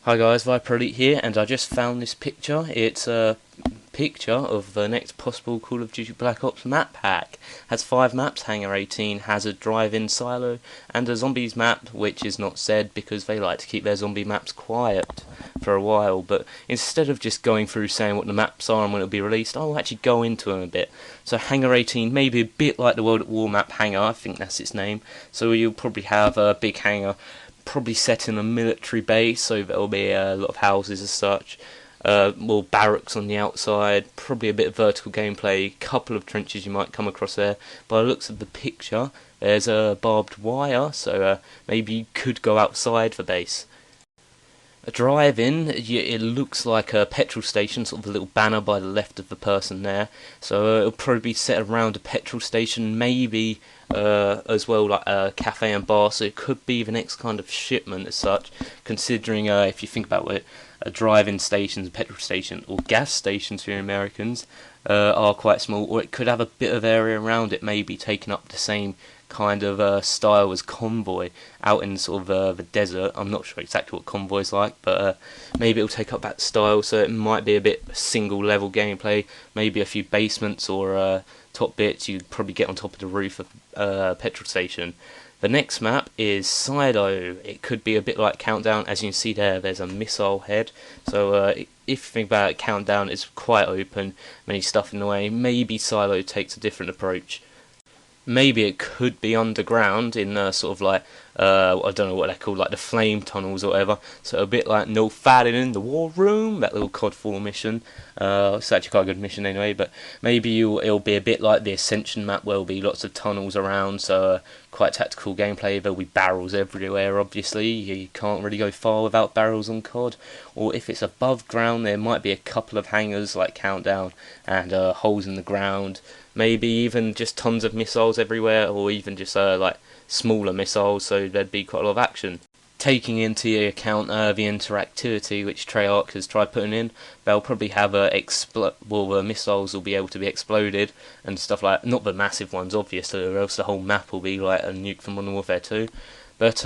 Hi guys, Viper Elite here, and I just found this picture. It's a picture of the next possible Call of Duty Black Ops map pack. Has 5 maps: Hangar 18, Hazard, Drive-In, Silo, and a Zombies map, which is not said because they like to keep their zombie maps quiet for a while. But instead of just going through saying what the maps are and when it'll be released, I'll actually go into them a bit. So Hangar 18 may be a bit like the World at War map Hangar, I think that's its name. So you'll probably have a big hangar, probably set in a military base, so there'll be a lot of houses as such, more barracks on the outside, probably a bit of vertical gameplay, couple of trenches you might come across there. By the looks of the picture, there's a barbed wire, so maybe you could go outside the base. A drive-in, it looks like a petrol station, sort of a little banner by the left of the person there. So it'll probably be set around a petrol station, maybe as well like a cafe and bar. So it could be the next kind of shipment as such, considering if you think about it, drive-in stations, petrol station, or gas stations for Americans are quite small, or it could have a bit of area around it, maybe taking up the same kind of style as Convoy out in sort of the desert. I'm not sure exactly what Convoy's like, but maybe it'll take up that style, so it might be a bit single level gameplay, maybe a few basements or top bits you'd probably get on top of the roof of a petrol station. The next map is Silo. It could be a bit like Countdown. As you can see there's a missile head, so if you think about it, Countdown is quite open, many stuff in the way. Maybe Silo takes a different approach. Maybe it could be underground in sort of like, I don't know what they're called, like the flame tunnels or whatever. So a bit like No Fighting in the War Room, that little COD 4 mission. It's actually quite a good mission anyway, but maybe it'll be a bit like the Ascension map where there'll be lots of tunnels around, so quite tactical gameplay. There'll be barrels everywhere, obviously. You can't really go far without barrels on COD. Or if it's above ground, there might be a couple of hangars like Countdown and holes in the ground. Maybe even just tons of missiles everywhere, or even just like smaller missiles, so there'd be quite a lot of action. Taking into account the interactivity which Treyarch has tried putting in, they'll probably have the missiles will be able to be exploded and stuff like, not the massive ones obviously, or else the whole map will be like a nuke from Modern Warfare 2. But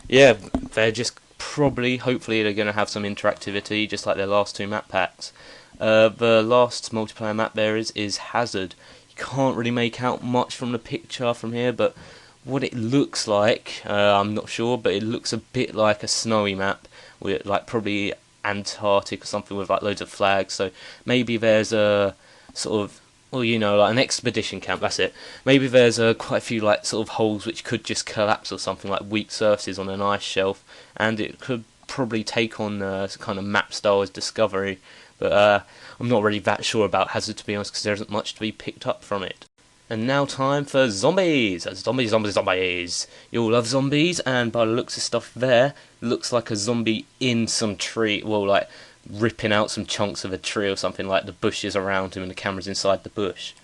yeah, they're just probably, hopefully they're going to have some interactivity, just like their last 2 map packs. The last multiplayer map there is Hazard. You can't really make out much from the picture from here, but what it looks like, I'm not sure, but it looks a bit like a snowy map, with like probably Antarctic or something with like loads of flags. So maybe there's a sort of, well, you know, like an expedition camp. That's it. Maybe there's quite a few like sort of holes which could just collapse or something, like weak surfaces on an ice shelf, and it could probably take on kind of map style as Discovery. But I'm not really that sure about Hazard, to be honest, because there isn't much to be picked up from it. And now time for zombies! Zombies, zombies, zombies! You all love zombies, and by the looks of stuff there, it looks like a zombie in some tree, well, like ripping out some chunks of a tree or something, like the bushes around him and the camera's inside the bush.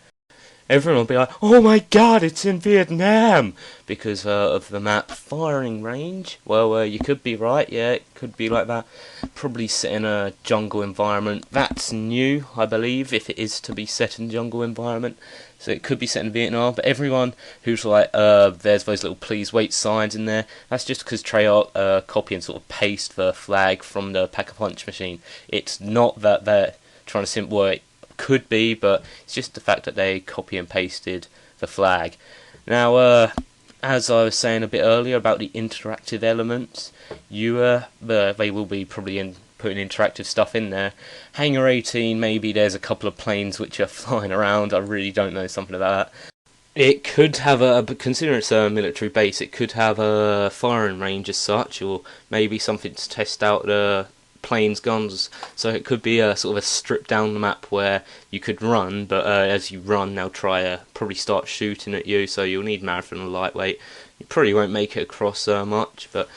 Everyone will be like, oh my god, it's in Vietnam! Because of the map firing range. Well, you could be right, yeah, it could be like that. Probably set in a jungle environment. That's new, I believe, if it is to be set in jungle environment. So it could be set in Vietnam, but everyone who's like, there's those little please wait signs in there, that's just because Treyarch copy and sort of paste the flag from the Pack-a-Punch machine. It's not that they're trying to simplify. Could be, but it's just the fact that they copy and pasted the flag. Now, as I was saying a bit earlier about the interactive elements, they will be probably putting interactive stuff in there. Hangar 18, maybe there's a couple of planes which are flying around. I really don't know something about that. It could have but considering it's a military base, it could have a firing range as such, or maybe something to test out the planes, guns, so it could be a sort of a stripped down map where you could run, but as you run they'll probably start shooting at you, so you'll need marathon or lightweight. You probably won't make it across much, but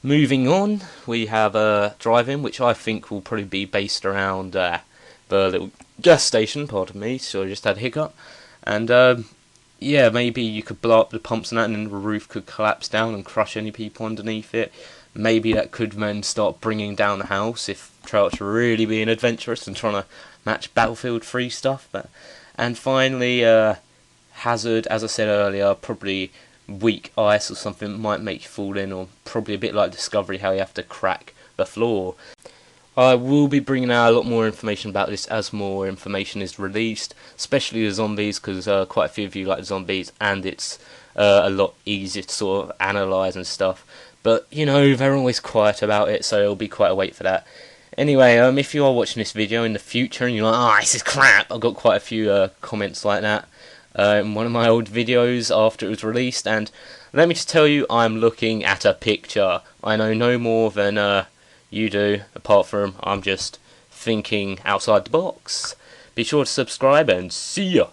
moving on, we have Drive-In, which I think will probably be based around the little gas station, pardon me, so I just had a hiccup, and yeah, maybe you could blow up the pumps and that, and then the roof could collapse down and crush any people underneath it. Maybe that could then start bringing down the house if Treyarch's really being adventurous and trying to match Battlefield 3 stuff. And finally, Hazard, as I said earlier, probably weak ice or something might make you fall in, or probably a bit like Discovery, how you have to crack the floor. I will be bringing out a lot more information about this as more information is released, especially the zombies, because quite a few of you like zombies, and it's a lot easier to sort of analyse and stuff. But, you know, they're always quiet about it, so it'll be quite a wait for that. Anyway, if you are watching this video in the future and you're like, oh, this is crap, I've got quite a few comments like that in one of my old videos after it was released, and let me just tell you, I'm looking at a picture. I know no more than you do, apart from I'm just thinking outside the box. Be sure to subscribe and see ya!